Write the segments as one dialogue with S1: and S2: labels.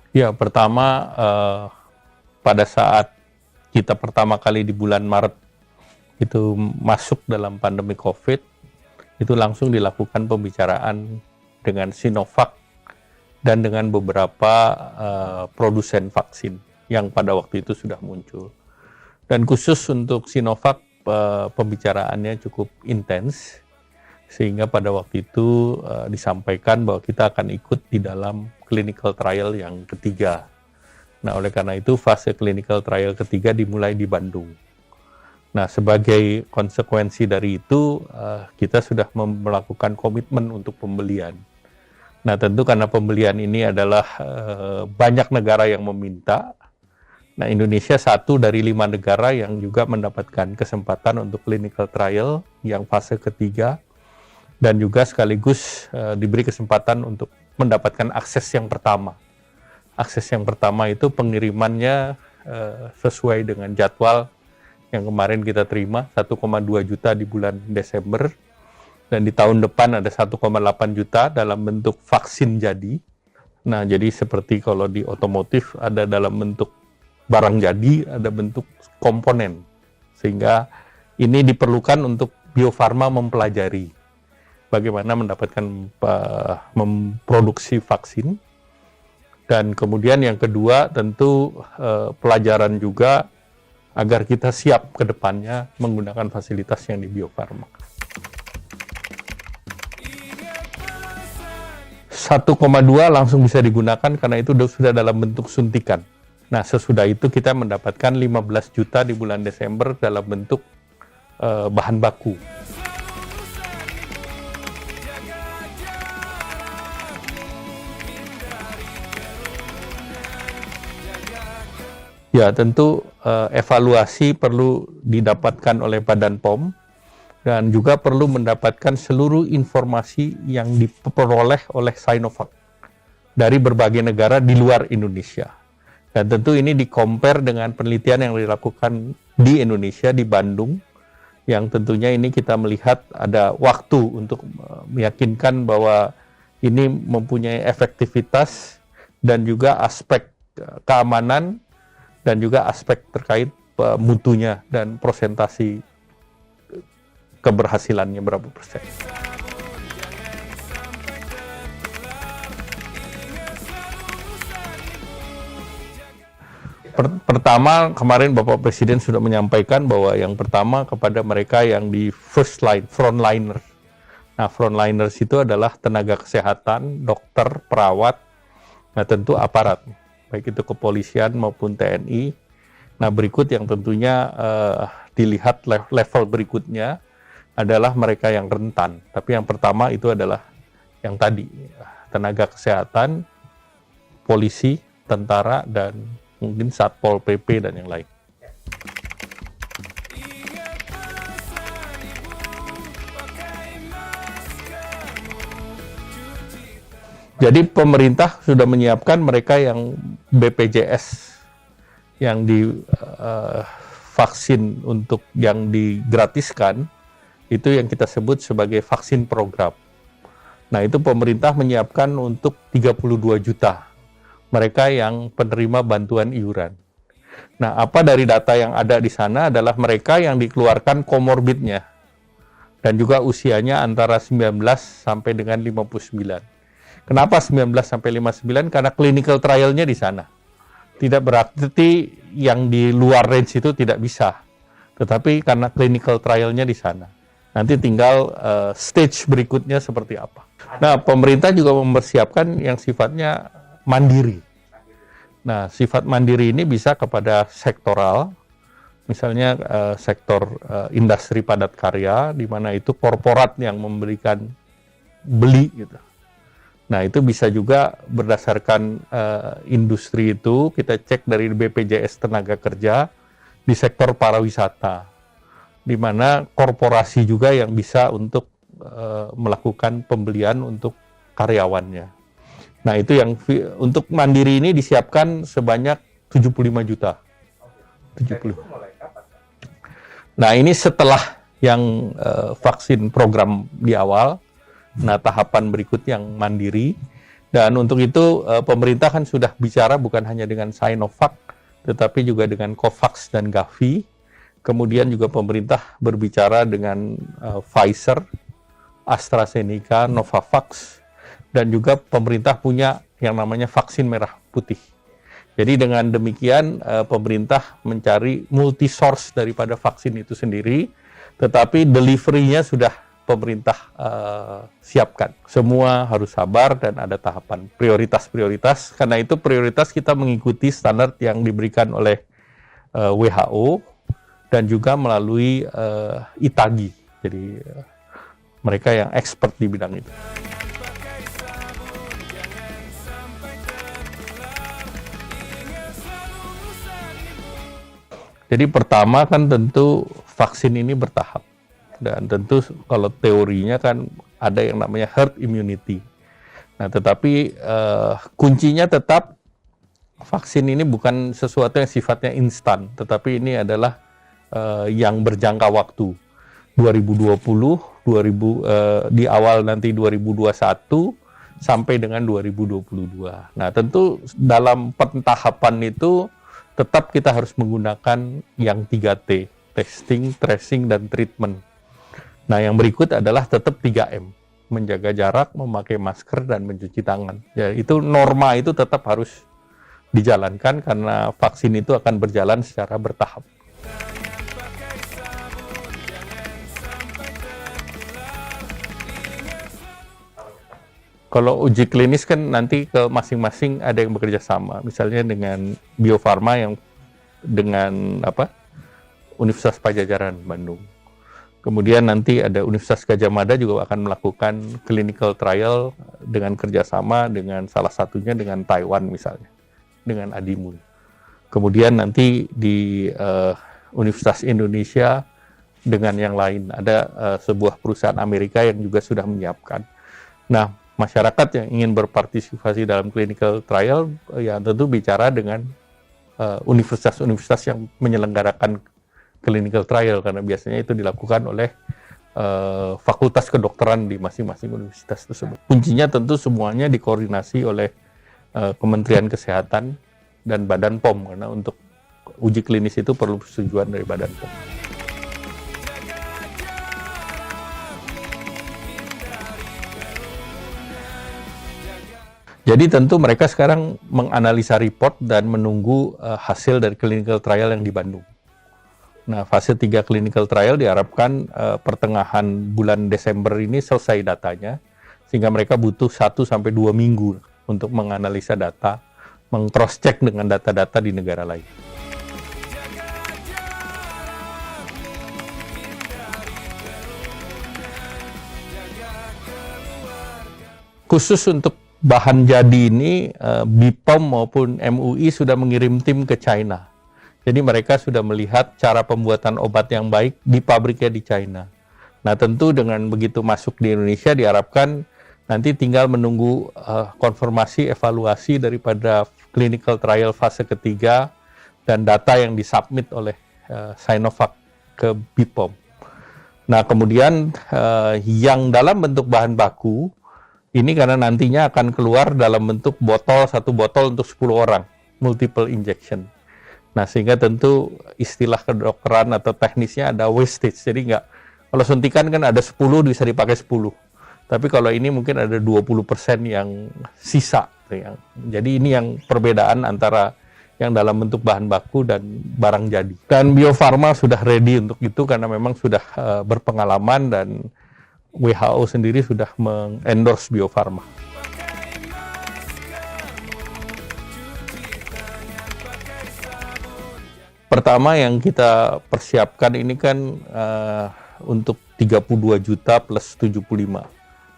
S1: Ya, pertama pada saat kita pertama kali di bulan Maret itu masuk dalam pandemi COVID, itu langsung dilakukan pembicaraan dengan Sinovac dan dengan beberapa produsen vaksin yang pada waktu itu sudah muncul. Dan khusus untuk Sinovac, pembicaraannya cukup intens, sehingga pada waktu itu disampaikan bahwa kita akan ikut di dalam clinical trial yang ketiga. Nah, oleh karena itu fase clinical trial ketiga dimulai di Bandung. Nah, sebagai konsekuensi dari itu, kita sudah melakukan komitmen untuk pembelian. Nah, tentu karena pembelian ini adalah banyak negara yang meminta. Nah, Indonesia satu dari 5 negara yang juga mendapatkan kesempatan untuk clinical trial yang fase ketiga, dan juga sekaligus diberi kesempatan untuk mendapatkan akses yang pertama. Akses yang pertama itu pengirimannya sesuai dengan jadwal yang kemarin kita terima, 1,2 juta di bulan Desember, dan di tahun depan ada 1,8 juta dalam bentuk vaksin jadi. Nah, jadi seperti kalau di otomotif ada dalam bentuk barang jadi, ada bentuk komponen. Sehingga ini diperlukan untuk Bio Farma mempelajari bagaimana mendapatkan memproduksi vaksin. Dan kemudian yang kedua tentu pelajaran juga agar kita siap ke depannya menggunakan fasilitas yang di Bio Farma. 1,2 langsung bisa digunakan karena itu sudah dalam bentuk suntikan. Nah, sesudah itu kita mendapatkan 15 juta di bulan Desember dalam bentuk bahan baku. Ya, tentu evaluasi perlu didapatkan oleh Badan POM dan juga perlu mendapatkan seluruh informasi yang diperoleh oleh Sinovac dari berbagai negara di luar Indonesia. Dan tentu ini di-compare dengan penelitian yang dilakukan di Indonesia, di Bandung, yang tentunya ini kita melihat ada waktu untuk meyakinkan bahwa ini mempunyai efektivitas dan juga aspek keamanan dan juga aspek terkait mutunya dan prosentasi keberhasilannya berapa persen. Pertama, kemarin Bapak Presiden sudah menyampaikan bahwa yang pertama kepada mereka yang di first line, frontliner. Nah, frontliners itu adalah tenaga kesehatan, dokter, perawat, nah tentu aparat, baik itu kepolisian maupun TNI. Nah, berikut yang tentunya dilihat level berikutnya adalah mereka yang rentan. Tapi yang pertama itu adalah yang tadi, tenaga kesehatan, polisi, tentara, dan mungkin Satpol PP dan yang lain. Jadi pemerintah sudah menyiapkan mereka yang BPJS, yang di vaksin untuk yang digratiskan, itu yang kita sebut sebagai vaksin program. Nah, itu pemerintah menyiapkan untuk 32 juta mereka yang penerima bantuan iuran. Nah, apa dari data yang ada di sana adalah mereka yang dikeluarkan komorbidnya dan juga usianya antara 19 sampai dengan 59. Kenapa 19 sampai 59? Karena clinical trial-nya di sana. Tidak berarti yang di luar range itu tidak bisa, tetapi karena clinical trial-nya di sana. Nanti tinggal stage berikutnya seperti apa. Nah, pemerintah juga mempersiapkan yang sifatnya mandiri. Nah, sifat mandiri ini bisa kepada sektoral, misalnya sektor industri padat karya, di mana itu korporat yang memberikan beli gitu. Nah, itu bisa juga berdasarkan industri itu, kita cek dari BPJS Tenaga Kerja di sektor pariwisata, di mana korporasi juga yang bisa untuk melakukan pembelian untuk karyawannya. Nah, itu yang untuk mandiri ini disiapkan sebanyak 75 juta. 70. Nah, ini setelah yang vaksin program di awal. Nah, tahapan berikut yang mandiri. Dan untuk itu pemerintah kan sudah bicara bukan hanya dengan Sinovac, tetapi juga dengan Covax dan Gavi. Kemudian juga pemerintah berbicara dengan Pfizer, AstraZeneca, Novavax, dan juga pemerintah punya yang namanya vaksin merah putih. Jadi dengan demikian pemerintah mencari multi source daripada vaksin itu sendiri, tetapi delivery-nya sudah pemerintah siapkan. Semua harus sabar dan ada tahapan prioritas-prioritas. Karena itu prioritas kita mengikuti standar yang diberikan oleh WHO dan juga melalui ITAGI. Jadi mereka yang expert di bidang itu. Jadi pertama kan tentu vaksin ini bertahap. Dan tentu kalau teorinya kan ada yang namanya herd immunity. Nah tetapi kuncinya tetap vaksin ini bukan sesuatu yang sifatnya instan. Tetapi ini adalah yang berjangka waktu. 2020, di awal nanti 2021, sampai dengan 2022. Nah tentu dalam pentahapan itu tetap kita harus menggunakan yang 3T, testing, tracing, dan treatment. Nah, yang berikut adalah tetap 3M, menjaga jarak, memakai masker, dan mencuci tangan. Ya, itu norma itu tetap harus dijalankan karena vaksin itu akan berjalan secara bertahap. Kalau uji klinis kan nanti ke masing-masing ada yang bekerja sama, misalnya dengan Bio Farma yang dengan Universitas Padjadjaran Bandung. Kemudian nanti ada Universitas Gadjah Mada juga akan melakukan clinical trial dengan kerjasama dengan salah satunya dengan Taiwan misalnya, dengan Adimun. Kemudian nanti di Universitas Indonesia dengan yang lain, ada sebuah perusahaan Amerika yang juga sudah menyiapkan. Nah, masyarakat yang ingin berpartisipasi dalam clinical trial ya tentu bicara dengan universitas-universitas yang menyelenggarakan clinical trial karena biasanya itu dilakukan oleh fakultas kedokteran di masing-masing universitas tersebut. Kuncinya tentu semuanya dikoordinasi oleh Kementerian Kesehatan dan Badan POM karena untuk uji klinis itu perlu persetujuan dari Badan POM. Jadi tentu mereka sekarang menganalisa report dan menunggu hasil dari clinical trial yang di Bandung. Nah, fase 3 clinical trial diharapkan pertengahan bulan Desember ini selesai datanya, sehingga mereka butuh 1-2 minggu untuk menganalisa data, meng-cross-check dengan data-data di negara lain. Khusus untuk bahan jadi ini, BPOM maupun MUI sudah mengirim tim ke China. Jadi mereka sudah melihat cara pembuatan obat yang baik di pabriknya di China. Nah tentu dengan begitu masuk di Indonesia diharapkan nanti tinggal menunggu konfirmasi evaluasi daripada clinical trial fase ketiga dan data yang disubmit oleh Sinovac ke BPOM. Nah kemudian yang dalam bentuk bahan baku, ini karena nantinya akan keluar dalam bentuk botol, 1 botol untuk 10 orang, multiple injection. Nah, sehingga tentu istilah kedokteran atau teknisnya ada wastage. Jadi kalau suntikan kan ada 10, bisa dipakai 10. Tapi kalau ini mungkin ada 20% yang sisa. Jadi ini yang perbedaan antara yang dalam bentuk bahan baku dan barang jadi. Dan Bio Farma sudah ready untuk itu karena memang sudah berpengalaman dan WHO sendiri sudah mengendorse Bio Farma. Pertama yang kita persiapkan ini kan untuk 32 juta plus 75.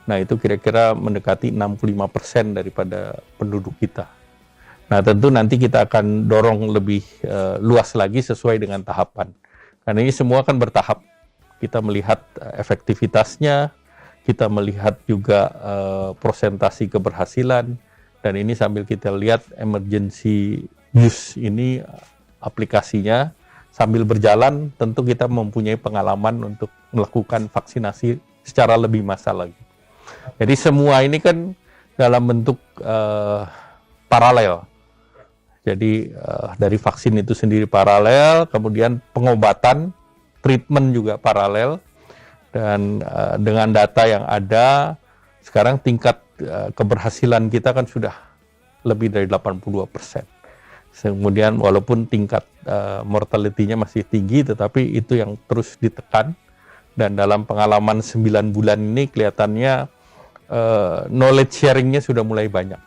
S1: Nah itu kira-kira mendekati 65% daripada penduduk kita. Nah tentu nanti kita akan dorong lebih luas lagi sesuai dengan tahapan. Karena ini semua kan bertahap. Kita melihat efektivitasnya, kita melihat juga prosentasi keberhasilan, dan ini sambil kita lihat emergency use ini aplikasinya, sambil berjalan tentu kita mempunyai pengalaman untuk melakukan vaksinasi secara lebih massal lagi. Jadi semua ini kan dalam bentuk paralel. Jadi dari vaksin itu sendiri paralel, kemudian pengobatan, treatment juga paralel, dan dengan data yang ada, sekarang tingkat keberhasilan kita kan sudah lebih dari 82%. Kemudian walaupun tingkat mortality-nya masih tinggi, tetapi itu yang terus ditekan, dan dalam pengalaman 9 bulan ini kelihatannya knowledge sharing-nya sudah mulai banyak.